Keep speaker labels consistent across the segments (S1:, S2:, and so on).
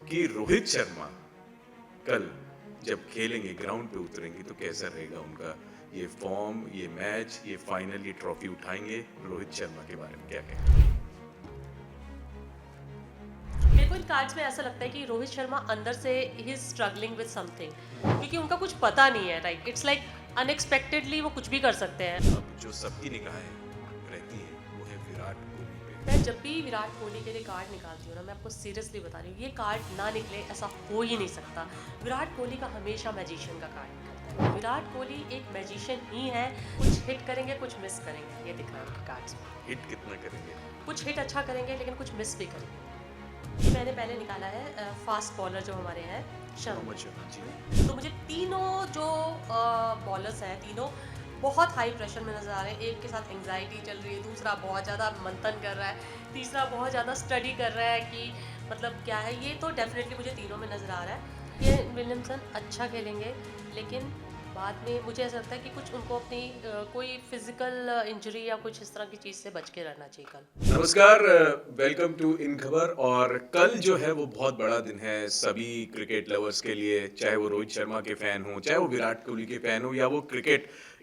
S1: कि रोहित शर्मा कल जब खेलेंगे, ग्राउंड पे उतरेंगे तो कैसा रहेगा उनका ये फॉर्म, ये मैच, ये फाइनल, ये ट्रॉफी उठाएंगे। रोहित शर्मा के बारे में क्या कहेंगे?
S2: मेरे को इन कार्ड्स में ऐसा लगता है कि रोहित शर्मा अंदर से he is struggling with something, क्योंकि उनका कुछ पता नहीं है। राइट, इट्स लाइक अनएक्सपेक्टेडली वो कुछ भी कर सकते हैं।
S1: अब जो सबकी निगाहें रहती है वो है विराट कोहली पे।
S2: मैं जब भी विराट कोहली के लिए कार्ड निकालती हूँ ना, मैं आपको सीरियसली बता रही हूँ, ये कार्ड ना निकले ऐसा हो ही नहीं सकता। विराट कोहली का हमेशा मैजिशियन का कार्ड निकलता है। विराट कोहली एक मैजिशियन ही है। कुछ हिट करेंगे, कुछ मिस करेंगे, ये दिख रहा है कार्ड्स में।
S1: हिट कितना करेंगे?
S2: कुछ हिट अच्छा करेंगे लेकिन कुछ मिस भी करेंगे। ये मैंने पहले निकाला है फास्ट बॉलर जो हमारे हैं, शर्मा।
S1: मोहम्मद शमी जी।
S2: तो मुझे तीनों जो बॉलर्स हैं, तीनों बहुत हाई प्रेशर में नज़र आ रहे हैं। एक के साथ एंग्जाइटी चल रही है, दूसरा बहुत ज़्यादा मंथन कर रहा है, तीसरा बहुत ज़्यादा स्टडी कर रहा है कि मतलब क्या है। ये तो डेफिनेटली मुझे तीनों में नज़र आ रहा है। ये विलियमसन अच्छा खेलेंगे, लेकिन बाद में मुझे ऐसा लगता है कि कुछ उनको अपनी कोई फिजिकल इंजरी या कुछ इस तरह की चीज़ से बच के रहना चाहिए कल।
S1: नमस्कार, वेलकम टू इन खबर। और कल जो है वो बहुत बड़ा दिन है सभी क्रिकेट लवर्स के लिए, चाहे वो रोहित शर्मा के फैन हो, चाहे वो विराट कोहली के फैन हो, या वो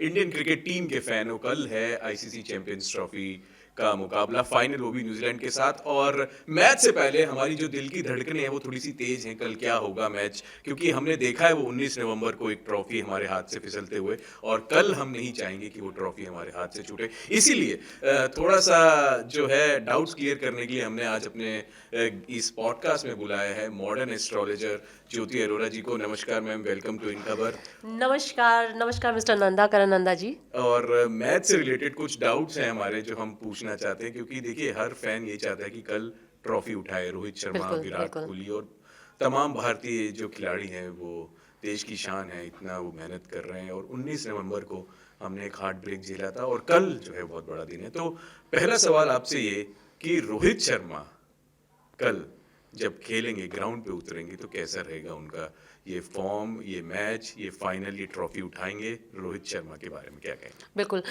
S1: इंडियन क्रिकेट टीम के फैन हो। कल है आईसीसी चैंपियंस ट्रॉफी का मुकाबला, फाइनल वो भी न्यूजीलैंड के साथ। और मैच से पहले हमारी जो दिल की धड़कनें हैं वो थोड़ी सी तेज हैं, कल क्या होगा मैच, क्योंकि हमने देखा है वो 19 नवंबर को एक ट्रॉफी हमारे हाथ से फिसलते हुए, और कल हम नहीं चाहेंगे कि वो ट्रॉफी हमारे हाथ से छूटे। इसीलिए थोड़ा सा जो है डाउट्स क्लियर करने के लिए हमने आज अपने इस पॉडकास्ट में बुलाया है मॉडर्न एस्ट्रोलॉजर ज्योति अरोरा जी को। नमस्कार मैम, वेलकम टू इन खबर।
S2: नमस्कार, नमस्कार मिस्टर नंदा, करण नंदा जी।
S1: और मैच से रिलेटेड कुछ डाउट्स हैं हमारे जो हम पूछना चाहते हैं, क्योंकि देखिए हर फैन यही चाहता है कि कल ट्रॉफी उठाए रोहित शर्मा,
S2: बिल्कुल
S1: विराट
S2: बिल्कुल।
S1: कोहली और तमाम भारतीय जो खिलाड़ी हैं। वो देश की शान है, इतना वो मेहनत कर रहे हैं, और 19 नवंबर को हमने एक हार्ट ब्रेक झेला था, और कल जो है बहुत बड़ा दिन है। तो पहला सवाल आपसे ये कि रोहित शर्मा कल जब खेलेंगे, ग्राउंड पे उतरेंगे तो कैसा रहेगा उनका ये फॉर्म, ये मैच, ये फाइनल, ये ट्रॉफी उठाएंगे। रोहित शर्मा के बारे में क्या कहेंगे?
S2: बिल्कुल।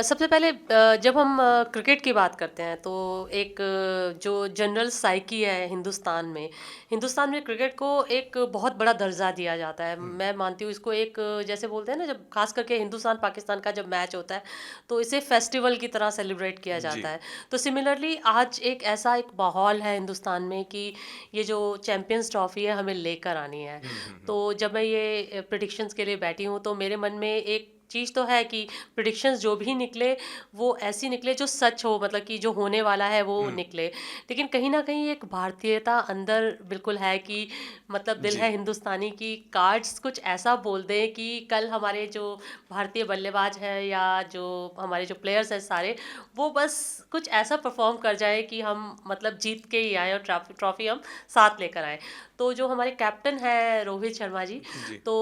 S2: सबसे पहले जब हम क्रिकेट की बात करते हैं तो एक जो जनरल साइकी है हिंदुस्तान में क्रिकेट को एक बहुत बड़ा दर्जा दिया जाता है। मैं मानती हूँ इसको एक जैसे बोलते हैं ना, जब खास करके हिंदुस्तान पाकिस्तान का जब मैच होता है तो इसे फेस्टिवल की तरह सेलिब्रेट किया
S1: जी।
S2: जाता है। तो सिमिलरली आज एक ऐसा एक माहौल है हिंदुस्तान में कि ये जो चैंपियंस ट्रॉफी है हमें लेकर आनी है। तो जब मैं ये प्रिडिक्शंस के लिए बैठी हूँ तो मेरे मन में एक चीज़ तो है कि प्रिडिक्शंस जो भी निकले वो ऐसी निकले जो सच हो, मतलब कि जो होने वाला है वो निकले। लेकिन कहीं ना कहीं एक भारतीयता अंदर बिल्कुल है कि मतलब दिल
S1: जी।
S2: है हिंदुस्तानी की, कार्ड्स कुछ ऐसा बोल दें कि कल हमारे जो भारतीय बल्लेबाज हैं या जो हमारे जो प्लेयर्स हैं सारे, वो बस कुछ ऐसा परफॉर्म कर जाए कि हम मतलब जीत के ही आए और ट्रॉफी हम साथ लेकर आए। तो जो हमारे कैप्टन है रोहित शर्मा जी,
S1: जी।
S2: तो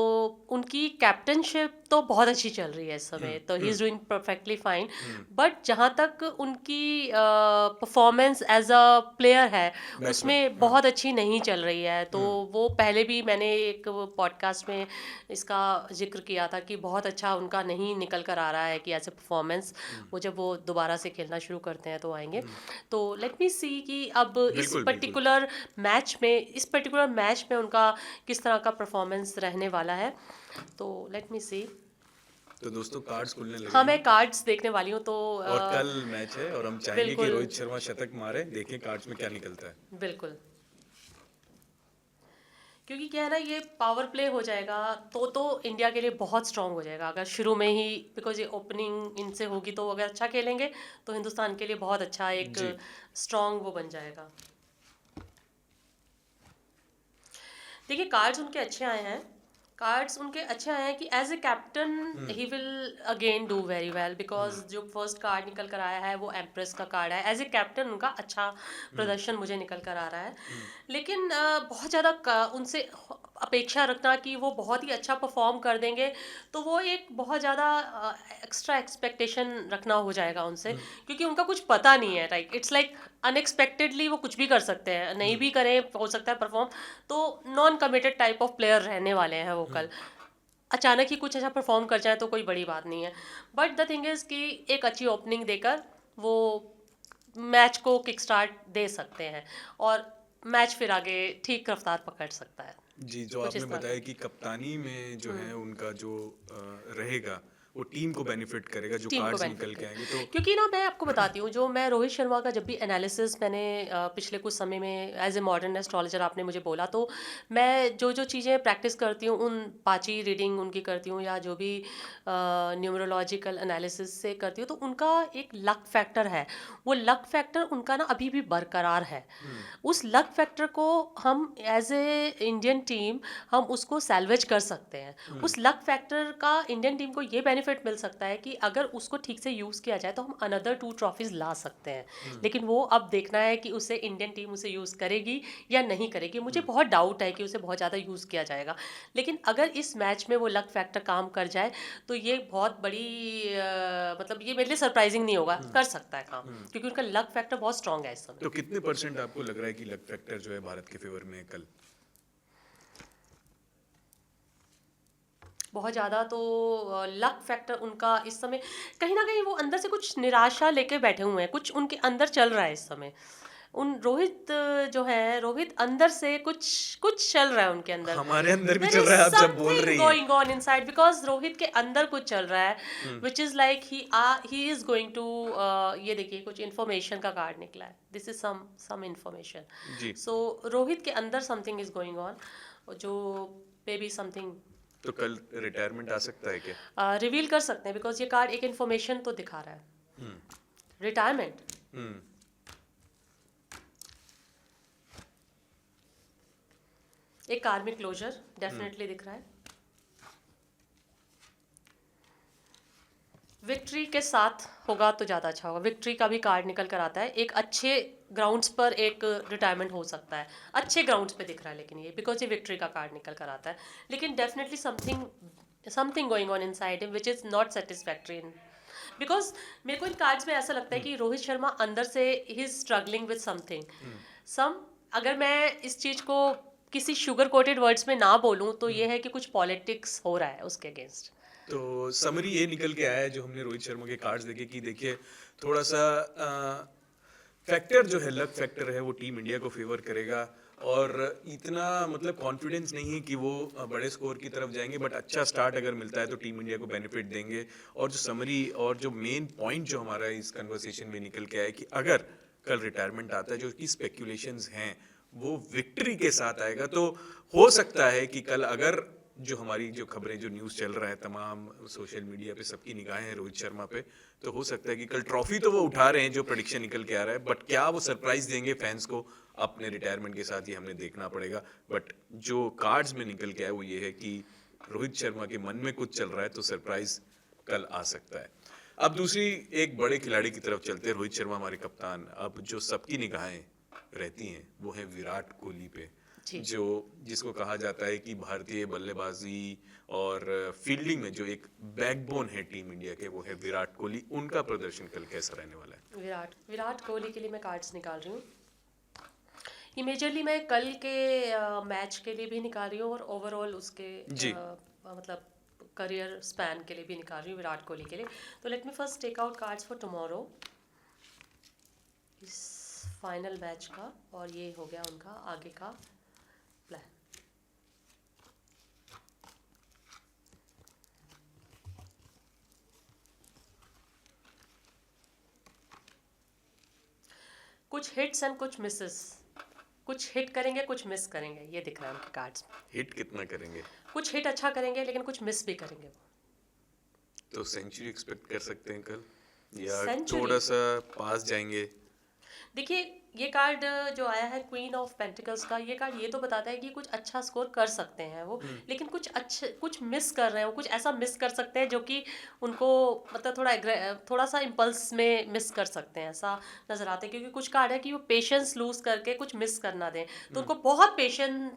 S2: उनकी कैप्टनशिप तो बहुत अच्छी चल रही है इस समय, तो he
S1: hmm.
S2: Is doing perfectly fine.
S1: Hmm.
S2: But जहाँ तक उनकी परफॉर्मेंस एज अ प्लेयर है
S1: बैट्समैन,
S2: उसमें
S1: हाँ।
S2: बहुत अच्छी नहीं चल रही है। तो
S1: हम्म।
S2: वो पहले भी मैंने एक पॉडकास्ट में इसका जिक्र किया था कि बहुत अच्छा उनका नहीं निकल कर आ रहा है कि एज ए परफॉर्मेंस। वो जब वो दोबारा से खेलना शुरू करते हैं तो आएंगे। तो लेट मी सी कि अब
S1: बिल्कुल बिल्कुल।
S2: इस पर्टिकुलर मैच में उनका किस तरह का परफॉर्मेंस रहने वाला है। तो लेट मी सी।
S1: तो दोस्तों कार्ड्स खुलने लगे
S2: हाँ,
S1: हैं,
S2: मैं कार्ड्स देखने वाली हूँ तो
S1: और कल मैच है, और हम चाहेंगे कि
S2: बिल्कुल
S1: रोहित शर्मा शतक मारे। देखें कार्ड्स में क्या निकलता है।
S2: बिल्कुल। क्योंकि क्या है ना, ये पावर प्ले हो जाएगा तो इंडिया के लिए बहुत स्ट्रांग हो जाएगा अगर शुरू में ही, बिकॉज ये ओपनिंग इनसे होगी तो अगर अच्छा खेलेंगे तो हिंदुस्तान के लिए बहुत अच्छा एक
S1: जी।
S2: स्ट्रांग वो बन जाएगा। देखिए कार्ड्स उनके अच्छे आए हैं कि as a captain he will again do very well, because जो फर्स्ट कार्ड निकल कर आया है वो एम्प्रेस का कार्ड है। एज ए कैप्टन उनका अच्छा प्रदर्शन मुझे निकल कर आ रहा है। लेकिन बहुत ज़्यादा उनसे अपेक्षा रखना कि वो बहुत ही अच्छा परफॉर्म कर देंगे, तो वो एक बहुत ज़्यादा एक्स्ट्रा एक्सपेक्टेशन रखना हो जाएगा उनसे, क्योंकि उनका कुछ पता नहीं है। राइट, इट्स लाइक अनएक्सपेक्टेडली वो कुछ भी कर सकते हैं, नहीं भी करें हो सकता है परफॉर्म। तो non committed type of player रहने वाले हैं वो कल। अचानक ही कुछ ऐसा परफॉर्म कर जाए तो कोई बड़ी बात नहीं है। बट द थिंग इज़ कि एक अच्छी ओपनिंग देकर वो मैच को किक स्टार्ट दे सकते हैं। और मैच फिर आगे ठीक रफ्तार पकड़ सकता है।
S1: जी, जो
S2: कुछ
S1: आपने
S2: इस तरह
S1: बताया
S2: का।
S1: कि कप्तानी में जो है उनका जो रहेगा वो टीम को बेनिफिट करेगा जो
S2: टीम को
S1: कार्ड्स
S2: बेनिफिट
S1: निकल के
S2: करे,
S1: आएंगे तो
S2: क्योंकि ना मैं आपको बताती हूँ, जो मैं रोहित शर्मा का जब भी एनालिसिस मैंने पिछले कुछ समय में एज ए मॉडर्न एस्ट्रोलॉजर आपने मुझे बोला, तो मैं जो जो चीज़ें प्रैक्टिस करती हूँ, उन पाँची रीडिंग उनकी करती हूँ या जो भी न्यूमरोलॉजिकल एनालिसिस से करती हूँ, तो उनका एक लक फैक्टर है। वो लक फैक्टर उनका ना अभी भी बरकरार है। उस लक फैक्टर को हम एज ए इंडियन टीम हम उसको सैल्वेज कर सकते हैं। उस लक फैक्टर का इंडियन टीम को ये बेनिफिट मिल सकता है कि अगर उसको ठीक से यूज़ किया जाए तो हम अनदर 2 ट्रॉफीज ला सकते हैं। लेकिन वो अब देखना है कि उसे इंडियन टीम उसे यूज़ करेगी या नहीं करेगी। मुझे बहुत डाउट है कि उसे बहुत ज़्यादा यूज़ किया जाएगा, लेकिन अगर इस मैच में वो लक फैक्टर काम कर जाए तो ये बहुत बड़ी मतलब ये मेरे लिए सरप्राइजिंग नहीं होगा, कर सकता है काम, क्योंकि उनका लक फैक्टर बहुत स्ट्रांग है इस समय।
S1: तो कितने परसेंट आपको लग रहा है कि लक फैक्टर जो है भारत के फेवर में है कल?
S2: बहुत ज़्यादा तो लक फैक्टर उनका इस समय कहीं ना कहीं वो अंदर से कुछ निराशा लेके बैठे हुए हैं, कुछ उनके अंदर चल रहा है इस समय। उन रोहित जो है, रोहित अंदर से कुछ कुछ चल रहा है उनके अंदर।
S1: हमारे अंदर भी
S2: देयर
S1: चल
S2: इज
S1: रहा है आप जब बोल
S2: समथिंग
S1: रही हैं।
S2: Going on inside, because Rohit के अंदर कुछ चल रहा है, which is like he is going to, ये देखिए कुछ इन्फॉर्मेशन का कार्ड निकला है, दिस इज सम इन्फॉर्मेशन।
S1: जी,
S2: सो रोहित के अंदर समथिंग इज गोइंग ऑन, जो मे बी समथिंग
S1: तो कल रिटायरमेंट आ सकता है क्या?
S2: रिवील कर सकते हैं, बिकॉज ये कार्ड एक इन्फॉर्मेशन तो दिखा रहा है। रिटायरमेंट,
S1: हम्म
S2: एक कार्मिक क्लोजर डेफिनेटली दिख रहा है। विक्ट्री के साथ होगा तो ज़्यादा अच्छा होगा। विक्ट्री का भी कार्ड निकल कर आता है, एक अच्छे ग्राउंड्स पर एक रिटायरमेंट हो सकता है, अच्छे ग्राउंड्स पे दिख रहा है, लेकिन ये बिकॉज ये विक्ट्री का कार्ड निकल कर आता है। लेकिन definitely something going on inside him which is not satisfactory in, because मेरे को इन कार्ड्स में ऐसा लगता है कि रोहित शर्मा अंदर से he is struggling with something some, अगर मैं इस चीज़ को किसी शुगर कोटेड वर्ड्स में ना बोलूँ तो ये है कि कुछ पॉलिटिक्स हो रहा है उसके अगेंस्ट।
S1: तो समरी ये निकल के आया है जो हमने रोहित शर्मा के कार्ड्स देखे कि देखिए थोड़ा सा फैक्टर जो है लक फैक्टर है वो टीम इंडिया को फेवर करेगा और इतना मतलब कॉन्फिडेंस नहीं है कि वो बड़े स्कोर की तरफ जाएंगे, बट अच्छा स्टार्ट अगर मिलता है तो टीम इंडिया को बेनिफिट देंगे। और जो समरी और जो मेन पॉइंट जो हमारा इस कन्वर्सेशन में निकल के आया है कि अगर कल रिटायरमेंट आता है, जो कि स्पेक्यूलेशंस हैं वो विक्ट्री के साथ आएगा, तो हो सकता है कि कल अगर जो हमारी जो खबरें जो न्यूज़ चल रहा है तमाम सोशल मीडिया पे सबकी निगाहें हैं रोहित शर्मा पे, तो हो सकता है कि कल ट्रॉफी तो वो उठा रहे हैं जो प्रेडिक्शन निकल के आ रहा है, बट क्या वो सरप्राइज देंगे फैंस को अपने रिटायरमेंट के साथ, ये हमें देखना पड़ेगा। बट जो कार्ड्स में निकल के आया वो ये है कि रोहित शर्मा के मन में कुछ चल रहा है तो सरप्राइज कल आ सकता है। अब दूसरी एक बड़े खिलाड़ी की तरफ चलते हैं, रोहित शर्मा हमारे कप्तान। अब जो सबकी निगाहें रहती हैं वो है विराट कोहली पे,
S2: जी।
S1: जो जिसको कहा जाता है कि भारतीय बल्लेबाजी और फील्डिंग में जो एक बैकबोन है टीम इंडिया के वो है विराट कोहली। उनका प्रदर्शन कल कैसा रहने वाला है?
S2: विराट कोहली के लिए मैं कार्ड्स निकाल रही हूँ। ये मेजरली मैं कल के मैच के लिए भी निकाल रही हूँ और ओवरऑल उसके
S1: जी।
S2: मतलब करियर स्पैन के लिए भी निकाल रही हूँ विराट कोहली के लिए। तो let me first take out cards for tomorrow, इस फाइनल मैच का, और ये हो गया उनका आगे का प्लान। कुछ हिट्स एंड कुछ मिसेस, कुछ हिट करेंगे कुछ मिस करेंगे, ये दिख रहा है उनके कार्ड्स में।
S1: हिट कितना करेंगे?
S2: कुछ हिट अच्छा करेंगे लेकिन कुछ मिस भी करेंगे वो।
S1: तो सेंचुरी एक्सपेक्ट कर सकते हैं कल या
S2: सेंचुरी,
S1: थोड़ा सा पास जाएंगे?
S2: देखिए ये कार्ड जो आया है क्वीन ऑफ पेंटिकल्स का, ये कार्ड ये तो बताता है कि कुछ अच्छा स्कोर कर सकते हैं वो, लेकिन कुछ मिस कर रहे हैं वो, कुछ ऐसा मिस कर सकते हैं जो कि उनको मतलब थोड़ा सा इम्पल्स में मिस कर सकते हैं, ऐसा नजर आता है। क्योंकि कुछ कार्ड है कि वो पेशेंस लूज करके कुछ मिस करना दें, तो उनको बहुत पेशेंस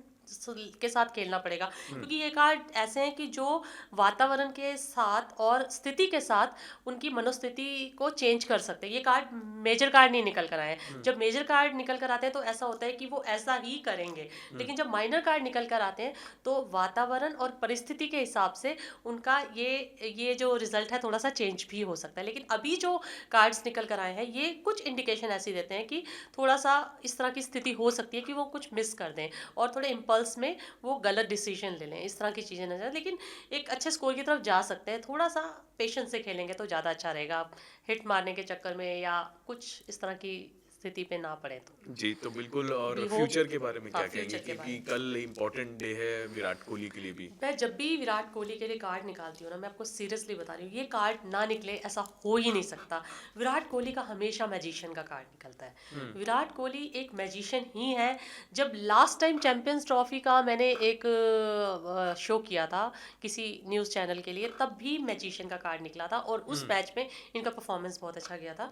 S2: के साथ खेलना पड़ेगा, क्योंकि ये कार्ड ऐसे हैं कि जो वातावरण के साथ और स्थिति के साथ उनकी मनोस्थिति को चेंज कर सकते हैं। ये कार्ड मेजर कार्ड नहीं निकल कर आए हैं। जब मेजर कार्ड निकल कर आते हैं तो ऐसा होता है कि वो ऐसा ही करेंगे, लेकिन जब माइनर कार्ड निकल कर आते हैं तो वातावरण और परिस्थिति के हिसाब से उनका ये जो रिजल्ट है थोड़ा सा चेंज भी हो सकता है। लेकिन अभी जो कार्ड्स निकल कर आए हैं ये कुछ इंडिकेशन ऐसी देते हैं कि थोड़ा सा इस तरह की स्थिति हो सकती है कि वो कुछ मिस कर दें और थोड़े इम्पल्स में वो गलत डिसीजन ले लें, इस तरह की चीज़ें नजर। लेकिन एक अच्छे स्कोर की तरफ जा सकते हैं, थोड़ा सा पेशेंस से खेलेंगे तो ज़्यादा अच्छा रहेगा। आप हिट मारने के चक्कर में या कुछ इस तरह की स्थिति पे ना पड़े तो
S1: जी, तो बिल्कुल। और
S2: वी होप।
S1: फ्यूचर के बारे में
S2: हाँ,
S1: क्या कहेंगे,
S2: फ्यूचर के बारे
S1: क्योंकि
S2: में
S1: कल इम्पोर्टेंट डे है विराट कोहली के लिए भी।
S2: मैं जब भी विराट कोहली के लिए कार्ड निकालती हूँ ना, मैं आपको सीरियसली बता रही हूँ, ये कार्ड ना निकले ऐसा हो ही नहीं सकता। विराट कोहली का हमेशा मैजिशियन का कार्ड निकलता है। विराट कोहली एक मैजिशियन ही है। जब लास्ट टाइम चैंपियंस ट्रॉफी का मैंने एक शो किया था किसी न्यूज़ चैनल के लिए, तब भी मैजिशियन का कार्ड निकला था और उस मैच में इनका परफॉर्मेंस बहुत अच्छा गया था।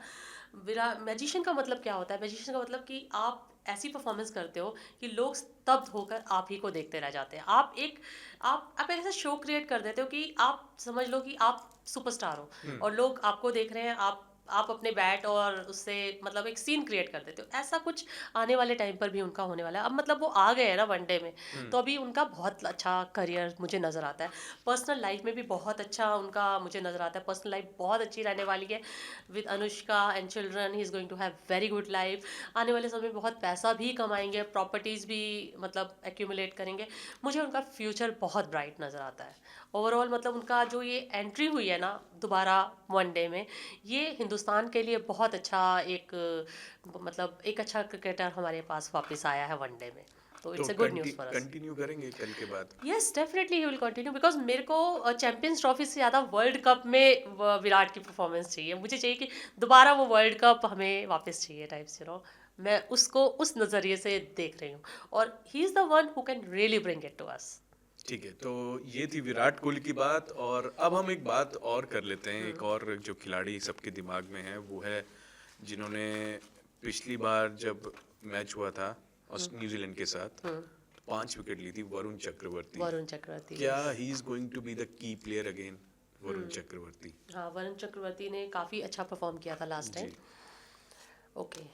S2: विराट मैजिशियन का मतलब क्या होता है? मैजिशियन का मतलब कि आप ऐसी परफॉर्मेंस करते हो कि लोग स्तब्ध होकर आप ही को देखते रह जाते हैं। आप एक ऐसा शो क्रिएट कर देते हो कि आप समझ लो कि आप सुपरस्टार हो और लोग आपको देख रहे हैं। आप अपने बैट और उससे मतलब एक सीन क्रिएट कर देते हो। ऐसा कुछ आने वाले टाइम पर भी उनका होने वाला है। अब मतलब वो आ गए हैं ना वनडे में, तो अभी उनका बहुत अच्छा करियर मुझे नज़र आता है। पर्सनल लाइफ में भी बहुत अच्छा उनका मुझे नज़र आता है। पर्सनल लाइफ बहुत अच्छी रहने वाली है with Anushka and children. He is going to have very good life. आने वाले समय में बहुत पैसा भी कमाएंगे, प्रॉपर्टीज़ भी मतलब एक्यूमुलेट करेंगे। मुझे उनका फ्यूचर बहुत ब्राइट नज़र आता है। ओवरऑल मतलब उनका जो ये एंट्री हुई है ना दोबारा वनडे में, ये हिंदुस्तान के लिए बहुत अच्छा एक मतलब एक अच्छा क्रिकेटर हमारे पास वापस आया है वनडे में। तो
S1: तो
S2: it's a good news for us.
S1: Continue करेंगे कल के बाद?
S2: Yes definitely he will continue, because मेरे को चैंपियंस ट्रॉफी से ज़्यादा वर्ल्ड कप में विराट की परफॉर्मेंस चाहिए। मुझे चाहिए कि दोबारा वो वर्ल्ड कप हमें वापस चाहिए टाइप्स, मैं उसको उस नज़रिए से देख रही हूँ और he is the one who can really bring it to us.
S1: ठीक है, तो ये थी विराट कोहली की बात। और अब हम एक बात और कर लेते हैं। एक और जो खिलाड़ी सबके दिमाग में है वो है जिन्होंने पिछली बार जब मैच हुआ था न्यूजीलैंड के साथ, तो 5 विकेट ली थी, वरुण चक्रवर्ती।
S2: वरुण चक्रवर्ती,
S1: क्या
S2: yes।
S1: He is going to be the key player again, Varun Chakravarthy?
S2: हाँ, वरुण चक्रवर्ती ने काफ़ी अच्छा परफॉर्म किया था लास्ट टाइम।
S1: जी।
S2: ओके,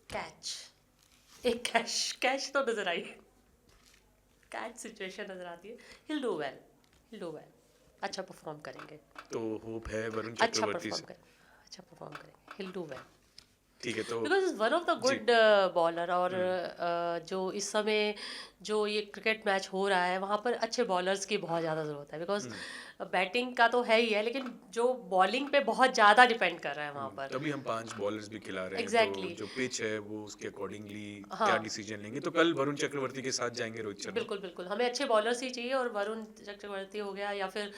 S2: कैच, एक कैच कैच तो नजर आई, कैच सिचुएशन नजर आती है। He'll do well, he'll do well, अच्छा परफॉर्म करेंगे,
S1: तो होप है वरुण
S2: अच्छा
S1: चक्रवर्ती
S2: परफॉर्म
S1: से।
S2: करेंगे, अच्छा परफॉर्म करेंगे, हिल डू वेल।
S1: ठीक है, तो
S2: because is one of the
S1: जी।
S2: Good bowler. और जो इस समय जो ये क्रिकेट मैच हो रहा है वहाँ पर अच्छे बॉलर्स की बहुत ज़्यादा ज़रूरत है। बिकॉज बैटिंग का तो है ही है, लेकिन जो बॉलिंग पे बहुत ज़्यादा डिपेंड कर रहा है वहाँ पर।
S1: तभी हम 5 बॉलर्स भी खिला रहे हैं, तो
S2: एग्जैक्टली,
S1: जो पिच है वो उसके अकॉर्डिंगली क्या
S2: हाँ,
S1: डिसीजन लेंगे। तो कल वरुण चक्रवर्ती के साथ जाएंगे रोहित शर्मा।
S2: बिल्कुल बिल्कुल, हमें अच्छे बॉलर्स ही चाहिए। और वरुण चक्रवर्ती हो गया या फिर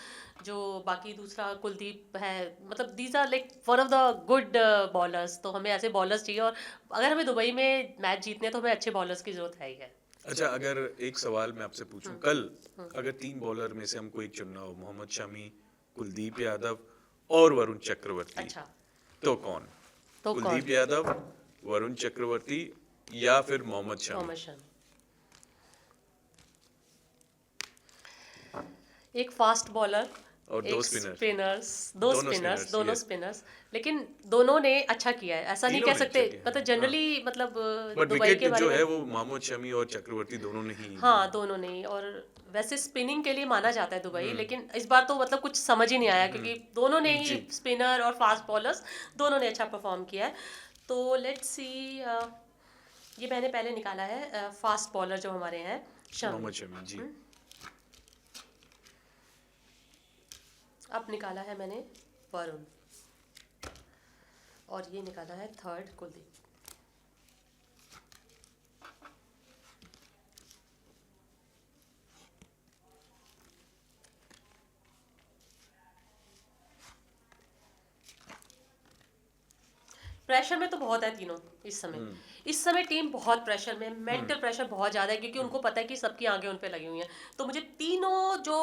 S2: जो बाकी दूसरा कुलदीप है, मतलब these are like one of the good bowlers. तो हमें ऐसे बॉलर्स चाहिए। और अगर हमें दुबई में मैच जीतने हैं तो हमें अच्छे बॉलर्स की जरूरत है ही है।
S1: अच्छा, अगर एक सवाल मैं आपसे पूछूं, कल अगर 3 बॉलर में से हमको एक चुनना हो, मोहम्मद शमी, कुलदीप यादव और वरुण चक्रवर्ती,
S2: अच्छा,
S1: तो कौन?
S2: तो कौन?
S1: कुलदीप यादव, वरुण चक्रवर्ती या फिर मोहम्मद शमी?
S2: मोहम्मद शमी। एक फास्ट बॉलर,
S1: और
S2: एक
S1: 2 स्पिनर।
S2: स्पिनर्स,
S1: दोनों स्पिनर्स,
S2: दोनों
S1: यस।
S2: स्पिनर्स। लेकिन दोनों ने अच्छा किया है, ऐसा नहीं
S1: तीनों
S2: कह
S1: ने
S2: सकते।
S1: अच्छा किया,
S2: मतलब
S1: हाँ।
S2: जनरली मतलब
S1: बट
S2: दुबई
S1: विकेट
S2: के बारे
S1: जो
S2: में,
S1: है वो मोहम्मद शमी और चक्रवर्ती दोनों ने ही
S2: हाँ दोनों ने। और वैसे स्पिनिंग के लिए माना जाता है दुबई, लेकिन इस बार तो मतलब कुछ समझ ही नहीं आया क्योंकि दोनों ने ही,
S1: जी।
S2: स्पिनर और फास्ट बॉलर्स दोनों ने अच्छा परफॉर्म किया है। तो लेट्स सी, ये मैंने पहले निकाला है फास्ट बॉलर जो हमारे हैं, शमी।
S1: मोहम्मद शमी, जी।
S2: अब निकाला है मैंने वरुण, और ये निकाला है थर्ड कुलदीप। प्रेशर में तो बहुत है तीनों इस समय टीम बहुत प्रेशर में, मेंटल प्रेशर बहुत ज़्यादा है, क्योंकि उनको पता है कि सबकी आंखें उन पे लगी हुई हैं। तो मुझे तीनों जो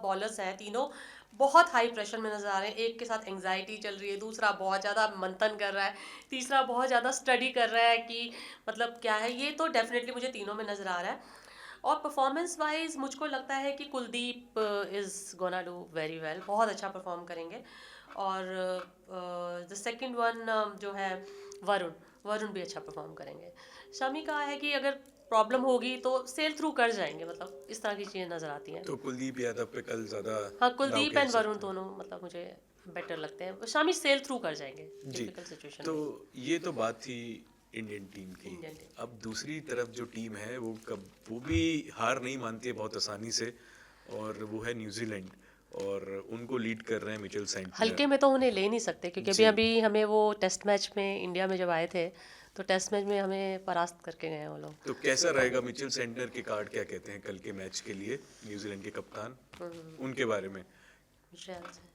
S2: बॉलर्स हैं, तीनों बहुत हाई प्रेशर में नजर आ रहे हैं। एक के साथ एंग्जाइटी चल रही है, दूसरा बहुत ज़्यादा मंथन कर रहा है, तीसरा बहुत ज़्यादा स्टडी कर रहा है कि मतलब क्या है। ये तो डेफिनेटली मुझे तीनों में नजर आ रहा है। और परफॉर्मेंस वाइज मुझको लगता है कि Kuldeep is gonna do very well, बहुत अच्छा परफॉर्म करेंगे। और द सेकंड वन जो है वरुण, वरुण भी अच्छा परफॉर्म करेंगे। शमी का है कि अगर प्रॉब्लम होगी तो सेल थ्रू कर जाएंगे, मतलब इस तरह की चीज़ें नज़र आती हैं।
S1: तो कुलदीप यादव पे कल ज्यादा
S2: हाँ,
S1: दाव
S2: कुलदीप
S1: खेल
S2: एंड वरुण
S1: सकते हैं।
S2: दोनों मतलब मुझे बेटर लगते हैं। शमी सेल थ्रू कर जाएंगे
S1: जी,
S2: डिफिकल्ट सिचुएशन
S1: तो
S2: में।
S1: ये तो बात थी इंडियन टीम की।
S2: इंडियन टीम
S1: अब दूसरी तरफ जो टीम है वो भी हार नहीं मानती है बहुत आसानी से, और वो है न्यूजीलैंड, और उनको लीड कर रहे हैं मिचेल सेंटनर।
S2: हल्के में तो उन्हें ले नहीं सकते, क्योंकि अभी
S1: जी,
S2: अभी हमें वो टेस्ट मैच में इंडिया में जब आए थे तो टेस्ट मैच में हमें परास्त करके गए हैं वो लोग।
S1: तो कैसा रहेगा मिचेल सेंटनर के कार्ड, क्या कहते हैं कल के मैच के लिए न्यूजीलैंड के कप्तान, उनके बारे में?
S2: शायद से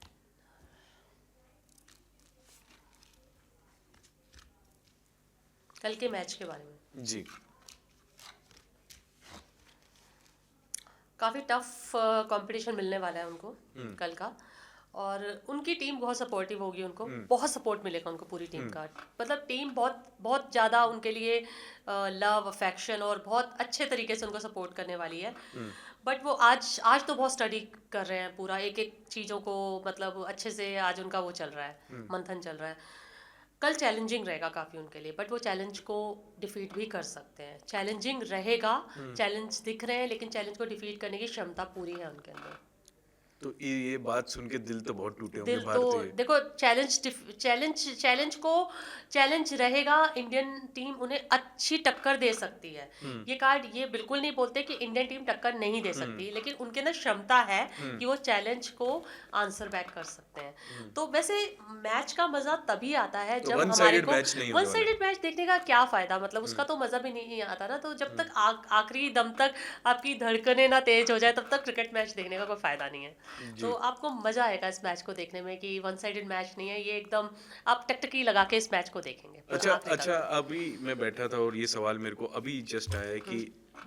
S2: कल के मैच के बारे में
S1: जी,
S2: काफ़ी टफ कंपटीशन मिलने वाला है उनको कल का। और उनकी टीम बहुत सपोर्टिव होगी, उनको बहुत सपोर्ट मिलेगा उनको पूरी टीम का। मतलब टीम बहुत बहुत ज़्यादा उनके लिए लव अफेक्शन और बहुत अच्छे तरीके से उनको सपोर्ट करने वाली है। बट वो आज आज तो बहुत स्टडी कर रहे हैं, पूरा एक एक चीज़ों को मतलब अच्छे से आज उनका वो चल रहा है, मंथन चल रहा है। कल चैलेंजिंग रहेगा काफ़ी उनके लिए, बट वो चैलेंज को डिफीट भी कर सकते हैं। चैलेंजिंग रहेगा, चैलेंज दिख रहे हैं, लेकिन चैलेंज को डिफीट करने की क्षमता पूरी है उनके अंदर।
S1: तो ये बात सुन के दिल तो बहुत टूटे होंगे
S2: दिल तो
S1: भारतीय।
S2: देखो, चैलेंज रहेगा। इंडियन टीम उन्हें अच्छी टक्कर दे सकती है। ये कार्ड ये बिल्कुल नहीं बोलते कि इंडियन टीम टक्कर नहीं दे सकती, लेकिन उनके अंदर क्षमता है कि वो चैलेंज को आंसर बैक कर सकते हैं। तो वैसे मैच का मजा तभी आता है
S1: तो
S2: जब
S1: वन
S2: हमारे
S1: साइडेड
S2: को
S1: मैच नहीं
S2: वन
S1: होने वाला।
S2: साइडेड मैच देखने का क्या फायदा, मतलब उसका तो मजा भी नहीं आता ना। तो जब तक आखिरी दम तक आपकी धड़कनें ना तेज हो जाए, तब तक क्रिकेट मैच देखने का कोई फायदा नहीं है। तो
S1: जी,
S2: आपको मजा आएगा इस मैच को देखने में कि वन साइडेड मैच नहीं है ये, एकदम आप टकटकी लगा के इस मैच को देखेंगे पूरा
S1: अच्छा
S2: आखिरी
S1: अच्छा,
S2: तक।
S1: अभी मैं बैठा था और ये सवाल मेरे को अभी जस्ट आया है कि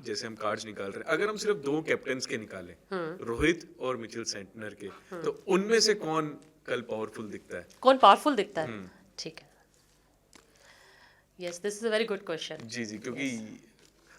S1: जैसे हम कार्ड्स निकाल रहे हैं, अगर हम सिर्फ दो कैप्टन्स के निकालें, रोहित और मिचेल सेंटनर के, तो उनमें से कौन कल पावरफुल दिखता है?
S2: कौन पावरफुल दिखता है? ठीक है, yes, this is a very good question.
S1: जी जी, क्योंकि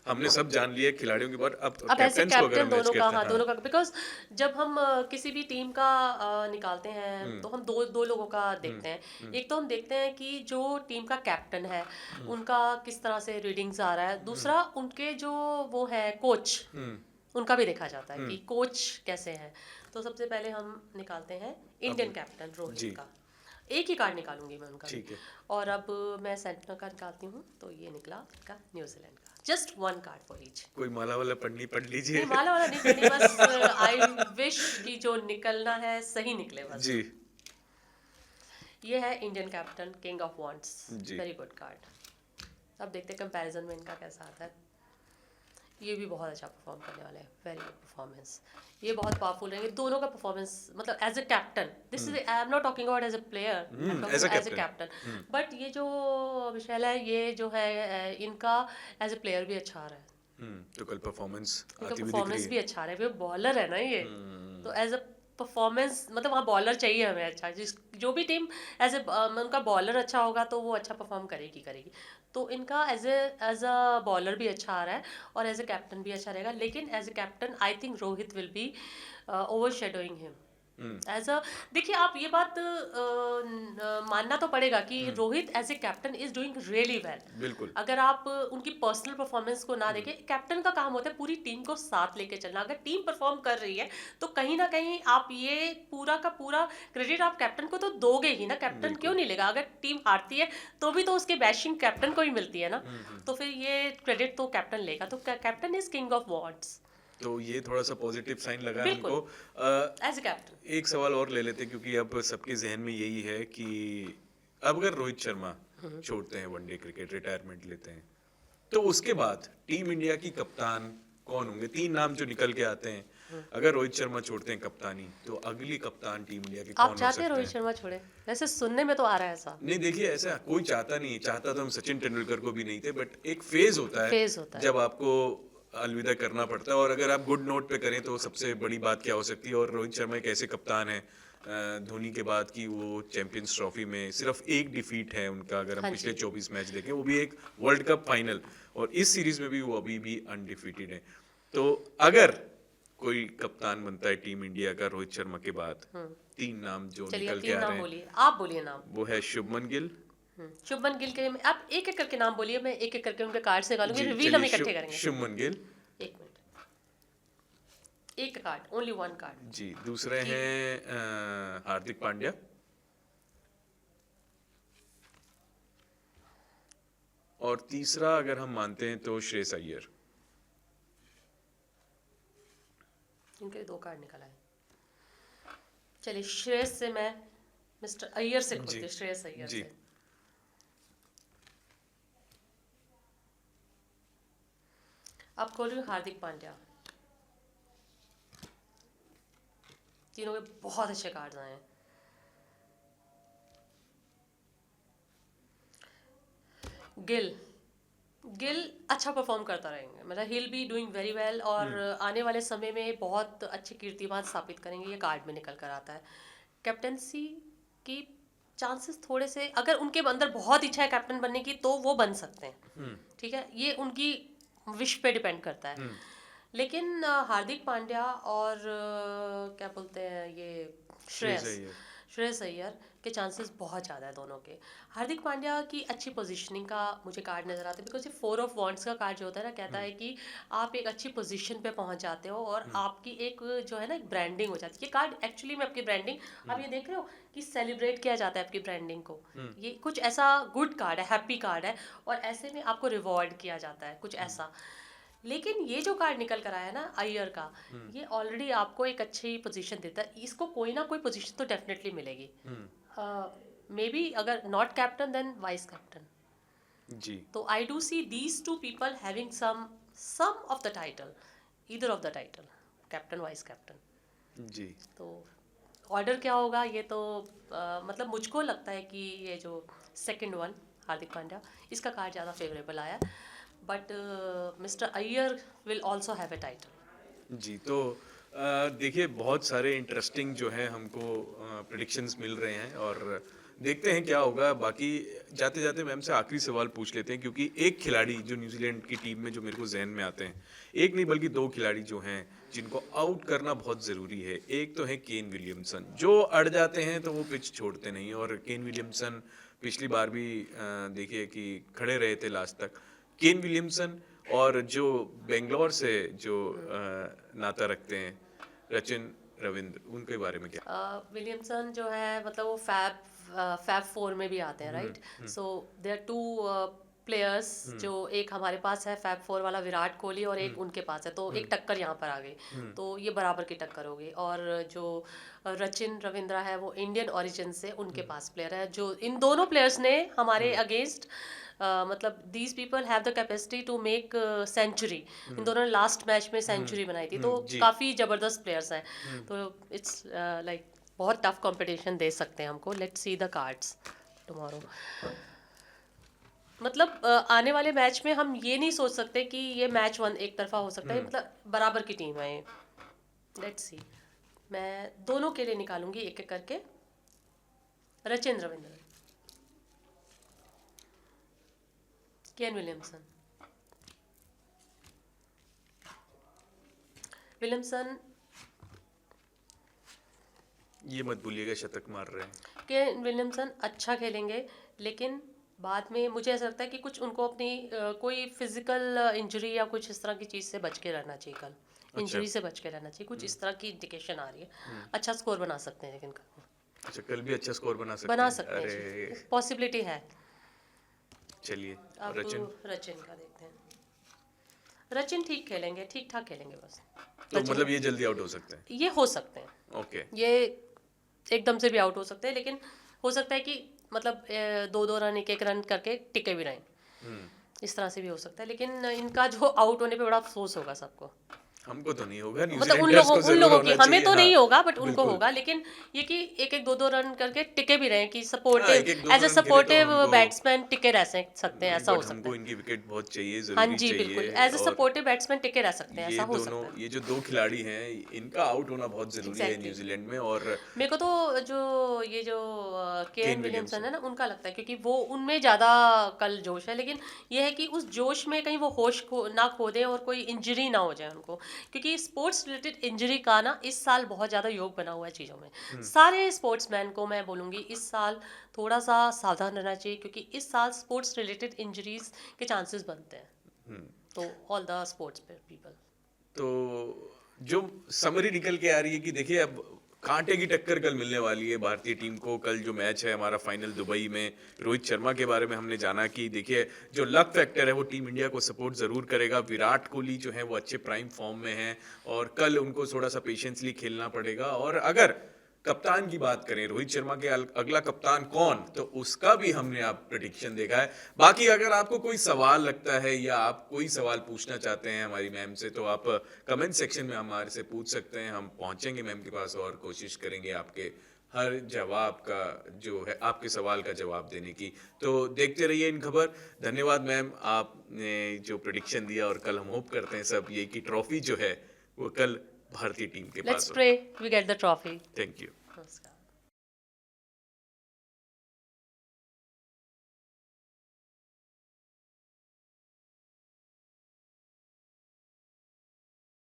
S1: हमने सब जान लिया खिलाड़ियों के बाद, अब
S2: अब ऐसे
S1: कैप्टन्स को अगर
S2: कैप्टन
S1: हम मैच
S2: दोनों का,
S1: करते
S2: हाँ
S1: हैं।
S2: दोनों
S1: हाँ,
S2: का, बिकॉज जब हम किसी भी टीम का निकालते हैं तो हम दो दो लोगों का देखते हैं। एक तो हम देखते हैं कि जो टीम का कैप्टन है उनका किस तरह से रीडिंग्स आ रहा है, दूसरा उनके जो वो है कोच, उनका भी देखा जाता है कि कोच कैसे हैं। तो सबसे पहले हम निकालते हैं इंडियन कैप्टन
S1: जी,
S2: रोहित का। एक ही कार्ड निकालूंगी मैं उनका भी।
S1: ठीक है।
S2: और अब मैं सेंटर का निकालती हूँ, तो ये निकला का न्यूजीलैंड का। Just one card for each.
S1: कोई माला वाला पढ़नी पढ़ लीजिए।
S2: नहीं, माला वाला नहीं करनी, बस आई विश कि जो निकलना है सही निकले बस।
S1: जी
S2: ये है Indian captain, king of wands,
S1: जी,
S2: वेरी गुड कार्ड। अब देखते हैं कंपैरिजन में इनका कैसा आता है। ये भी बहुत अच्छा परफॉर्म करने वाले हैं, वेरी गुड परफॉर्मेंस। ये बहुत पावरफुल रहेंगे दोनों का परफॉर्मेंस, मतलब as a captain. This is, I am not talking about as a player, I am
S1: as a
S2: talking as a
S1: captain।
S2: Captain. But ये जो मिशेल है, ये जो है इनका एज अ प्लेयर भी अच्छा आ रहा है।
S1: तो कल परफॉर्मेंस
S2: इनका
S1: आती हुई दिख रही
S2: परफॉर्मेंस
S1: है।
S2: भी अच्छा आ रहा है, बॉलर है ना ये। तो एज अ परफॉर्मेंस मतलब वहाँ बॉलर चाहिए हमें अच्छा, जिस जो भी टीम एज ए उनका बॉलर अच्छा होगा तो वो अच्छा परफॉर्म करेगी। तो इनका एज अ बॉलर भी अच्छा आ रहा है और एज अ कैप्टन भी अच्छा रहेगा। लेकिन as a captain I think Rohit will be overshadowing him as a. देखिए, आप ये बात मानना तो पड़ेगा कि Rohit as a captain is doing really well.
S1: बिल्कुल।
S2: अगर आप उनकी पर्सनल परफॉर्मेंस को ना देखें, कैप्टन का काम होता है पूरी टीम को साथ लेके चलना। अगर टीम परफॉर्म कर रही है तो कहीं ना कहीं आप ये पूरा का पूरा क्रेडिट आप कैप्टन को तो दोगे ही ना। कैप्टन क्यों
S1: बिल्कुल।
S2: नहीं लेगा? अगर टीम हारती है तो भी तो उसके बैशिंग कैप्टन को ही मिलती है ना। तो फिर ये क्रेडिट तो कैप्टन लेगा। तो captain is king of wards.
S1: तो ये थोड़ा सा पॉजिटिव साइन लगा है
S2: बिल्कुल,
S1: हमको।
S2: As a captain.
S1: एक सवाल और ले लेते हैं, क्योंकि अब सबके जहन में यही है कि अब अगर रोहित शर्मा छोड़ते हैं वनडे क्रिकेट, रिटायरमेंट लेते हैं, तो उसके बाद टीम इंडिया की कप्तान कौन होंगे? तीन नाम जो निकल के आते हैं, अगर रोहित शर्मा छोड़ते हैं कप्तानी तो अगली कप्तान टीम इंडिया के
S2: आप
S1: कौन हो
S2: चाहते हैं
S1: सकते
S2: रोहित
S1: हैं?
S2: शर्मा छोड़े? वैसे सुनने में तो आ रहा है ऐसा।
S1: नहीं देखिए, ऐसा कोई चाहता नहीं, चाहता तो हम सचिन तेंदुलकर को भी नहीं थे, बट एक फेज होता है
S2: फेज होता है।
S1: जब आपको अलविदा करना पड़ता है, और अगर आप गुड नोट पे करें तो सबसे बड़ी बात क्या हो सकती है। और रोहित शर्मा एक ऐसे कप्तान है धोनी के बाद कि वो चैंपियंस ट्रॉफी में सिर्फ एक डिफीट है उनका, अगर हम
S2: हाँ
S1: पिछले
S2: जी।
S1: 24 मैच देखें, वो भी एक वर्ल्ड कप फाइनल, और इस सीरीज में भी वो अभी भी अनडिफीटेड है। तो अगर कोई कप्तान बनता है टीम इंडिया का रोहित शर्मा के बाद, 3 नाम जो
S2: चलिए
S1: निकल के
S2: 3
S1: आ
S2: नाम
S1: रहे हैं,
S2: बोलिए, आप बोलिए नाम।
S1: वो है शुभमन गिल।
S2: शुभमन गिल के आप एक-एक करके नाम बोलिए, मैं एक-एक करके उनके कार्ड्स निकालूंगी,
S1: जी
S2: रिवील हम
S1: चलिए,
S2: इकट्ठे करेंगे।
S1: शुभमन गिल।
S2: 1 मिनट। एक कार्ड, ओनली 1 कार्ड।
S1: जी, दूसरे
S2: जी।
S1: हैं हार्दिक पांड्या। और तीसरा अगर हम मानते हैं तो श्रेयस अय्यर।
S2: इनके 2 कार्ड निकल आए। चलिए श्रेयस से मैं मिस्टर अय्यर से खोलती
S1: जी
S2: हूँ, श्रेयस अय्यर
S1: जी।
S2: से। अब खोल रही हूँ हार्दिक पांड्या। तीनों के बहुत अच्छे कार्ड्स आए हैं। गिल गिल अच्छा परफॉर्म करता रहेंगे, मतलब he will be doing very well, और आने वाले समय में बहुत अच्छी कीर्तिमान स्थापित करेंगे, ये कार्ड में निकल कर आता है। कैप्टनसी की चांसेस थोड़े से, अगर उनके अंदर बहुत इच्छा है कैप्टन बनने की तो वो बन सकते हैं, ठीक है, ये उनकी विश पे डिपेंड करता है। लेकिन हार्दिक पांड्या और क्या बोलते हैं ये
S1: श्रेयस अय्यर।
S2: श्रेयस अय्यर के चांसेस बहुत ज़्यादा है दोनों के। हार्दिक पांड्या की अच्छी पोजीशनिंग का मुझे कार्ड नज़र आता है, बिकॉज ये 4 ऑफ वॉन्ड्स का कार्ड जो होता है ना, कहता है कि आप एक अच्छी पोजीशन पे पहुंच जाते हो और आपकी एक जो है ना एक ब्रांडिंग हो जाती है। ये कार्ड एक्चुअली में आपकी ब्रांडिंग, आप ये देख रहे हो कि सेलिब्रेट किया जाता है आपकी ब्रांडिंग को। ये कुछ ऐसा गुड कार्ड है, हैप्पी कार्ड है, और ऐसे में आपको रिवॉर्ड किया जाता है कुछ ऐसा। लेकिन ये जो कार्ड निकल कर आया ना अय्यर का, ये ऑलरेडी आपको एक अच्छी पोजीशन देता है, इसको कोई ना कोई पोजीशन तो डेफिनेटली मिलेगी। मे बी अगर not captain then vice captain.
S1: जी
S2: तो I do see these 2 people having some of the title, either of the title, captain vice captain.
S1: जी।
S2: तो ऑर्डर क्या होगा ये तो मतलब मुझको लगता है कि ये जो सेकंड वन हार्दिक पांड्या, इसका कार्ड ज़्यादा फेवरेबल आया, but mister Iyer will also have a title.
S1: जी, तो देखिए बहुत सारे इंटरेस्टिंग जो है हमको प्रेडिक्शंस मिल रहे हैं, और देखते हैं क्या होगा। बाकी जाते जाते मैम से आखिरी सवाल पूछ लेते हैं, क्योंकि एक खिलाड़ी जो न्यूजीलैंड की टीम में जो मेरे को जहन में आते हैं, एक नहीं बल्कि 2 खिलाड़ी जो हैं जिनको आउट करना बहुत ज़रूरी है। एक तो है केन विलियमसन, जो अड़ जाते हैं तो वो पिच छोड़ते नहीं, और केन विलियमसन पिछली बार भी देखिए कि खड़े रहे थे लास्ट तक। केन विलियमसन और जो बेंगलोर से जो नाता रखते हैं रचिन रविंद्र, उनके बारे में क्या?
S2: विलियमसन जो है मतलब वो फैब 4 में भी आते हैं, राइट? सो देयर 2 प्लेयर्स, जो एक हमारे पास है फैब 4 वाला विराट कोहली, और एक उनके पास है, तो एक टक्कर यहाँ पर आ गई, तो ये बराबर की टक्कर हो गई। और जो रचिन रविंद्रा है वो इंडियन ओरिजिन से उनके पास प्लेयर है, जो इन दोनों प्लेयर्स ने हमारे अगेंस्ट मतलब these people have the capacity to make century. इन दोनों ने लास्ट मैच में सेंचुरी बनाई थी, तो
S1: जी।
S2: काफ़ी ज़बरदस्त प्लेयर्स हैं, तो इट्स लाइक बहुत टफ कंपटीशन दे सकते हैं हमको। Let's see the cards tomorrow. मतलब आने वाले मैच में हम ये नहीं सोच सकते कि ये मैच एक तरफा हो सकता है, मतलब बराबर की टीम है ये। लेट्स सी, मैं दोनों के लिए निकालूंगी एक एक करके। Rachin Ravindra, Kane Williamson, Williamson,
S1: ये मत भूलिएगा शतक मार रहे हैं।
S2: केन विलियमसन अच्छा खेलेंगे, लेकिन बाद में मुझे ऐसा लगता है कि कुछ उनको अपनी कोई फिजिकल इंजरी या कुछ इस तरह की चीज़ से बच के रहना चाहिए। कल इंजरी से बच के रहना चाहिए, कुछ इस तरह की इंडिकेशन आ रही है। अच्छा स्कोर बना सकते हैं, लेकिन
S1: अच्छा कल भी अच्छा स्कोर बना
S2: बना
S1: हैं?
S2: सकते
S1: अरे
S2: हैं, पॉसिबिलिटी है।
S1: चलिए,
S2: अब
S1: रचिन
S2: रचिन का देखते हैं। रचिन ठीक खेलेंगे, ठीक ठाक खेलेंगे बस।
S1: तो मतलब ये जल्दी आउट हो सकते हैं?
S2: ये हो सकते हैं,
S1: ओके।
S2: ये एकदम से भी आउट हो सकते हैं, लेकिन हो सकता है कि मतलब 2-2 रन, 1-1 रन करके टिके भी रहें, इस तरह से भी हो सकता है। लेकिन इनका जो आउट होने पे बड़ा अफसोस होगा सबको।
S1: हमको तो नहीं होगा,
S2: मतलब
S1: न्यूजीलैंडर्स को
S2: उन
S1: जरूर
S2: लोगों की
S1: होना
S2: हमें
S1: चाहिए।
S2: तो
S1: हाँ,
S2: नहीं होगा बट उनको
S1: बिल्कुल।
S2: होगा, लेकिन ये कि एक एक दो दो रन करके टिके भी रहे कि
S1: हाँ,
S2: सपोर्टिव,
S1: एक एक दो
S2: एज अ
S1: रन खेले तो
S2: सपोर्टिव
S1: हमको
S2: बैट्समैन टिके रह सकते हैं,
S1: नहीं,
S2: ऐसा हो
S1: बट
S2: सकता
S1: हमको
S2: है।
S1: इनकी विकेट बहुत चाहिए,
S2: हाँ
S1: जरूरी
S2: जी बिल्कुल,
S1: चाहिए।
S2: एज अ
S1: और
S2: सपोर्टिव बैट्समैन टिके रह सकते हैं, ऐसा
S1: ये
S2: हो
S1: दोनों,
S2: सकता है।
S1: ये जो दो खिलाड़ी हैं, इनका आउट होना बहुत जरूरी है
S2: एग्जैक्टली
S1: न्यूजीलैंड में। और
S2: मेरे को तो जो ये जो केन
S1: केन
S2: विलियमसन
S1: विलियमसन,
S2: है ना, उनका लगता है क्योंकि वो उनमें ज़्यादा कल जोश है, लेकिन ये है कि उस जोश में कहीं वो ना खो दें और कोई इंजरी ना हो जाए उनको, क्योंकि स्पोर्ट्स रिलेटेड इंजरी का ना इस साल बहुत ज़्यादा योग बना हुआ है चीज़ों में। सारे स्पोर्ट्समैन को मैं बोलूँगी इस साल थोड़ा सा सावधान रहना चाहिए, क्योंकि इस साल स्पोर्ट्स रिलेटेड इंजरीज के चांसेस बनते हैं, तो ऑल द स्पोर्ट्स पीपल।
S1: तो जो समरी निकल के आ रही है कि देखिए अब कांटे की टक्कर कल मिलने वाली है भारतीय टीम को। कल जो मैच है हमारा फाइनल दुबई में, रोहित शर्मा के बारे में हमने जाना कि देखिए जो लक फैक्टर है वो टीम इंडिया को सपोर्ट जरूर करेगा। विराट कोहली जो है वो अच्छे प्राइम फॉर्म में है और कल उनको थोड़ा सा पेशेंसली खेलना पड़ेगा। और अगर कप्तान की बात करें, रोहित शर्मा के अगला कप्तान कौन, तो उसका भी हमने आप प्रेडिक्शन देखा है। बाकी अगर आपको कोई सवाल लगता है या आप कोई सवाल पूछना चाहते हैं हमारी मैम से, तो आप कमेंट सेक्शन में हमारे से पूछ सकते हैं। हम पहुंचेंगे मैम के पास और कोशिश करेंगे आपके हर जवाब का जो है, आपके सवाल का जवाब देने की। तो देखते रहिए इन खबर। धन्यवाद मैम, आपने जो प्रेडिक्शन दिया। और कल हम होप करते हैं सब ये कि ट्रॉफी जो है वो कल भारतीय टीम के
S2: लेट्स
S1: पास हो।
S2: Pray we get the trophy.
S1: Thank you.
S2: नमस्कार।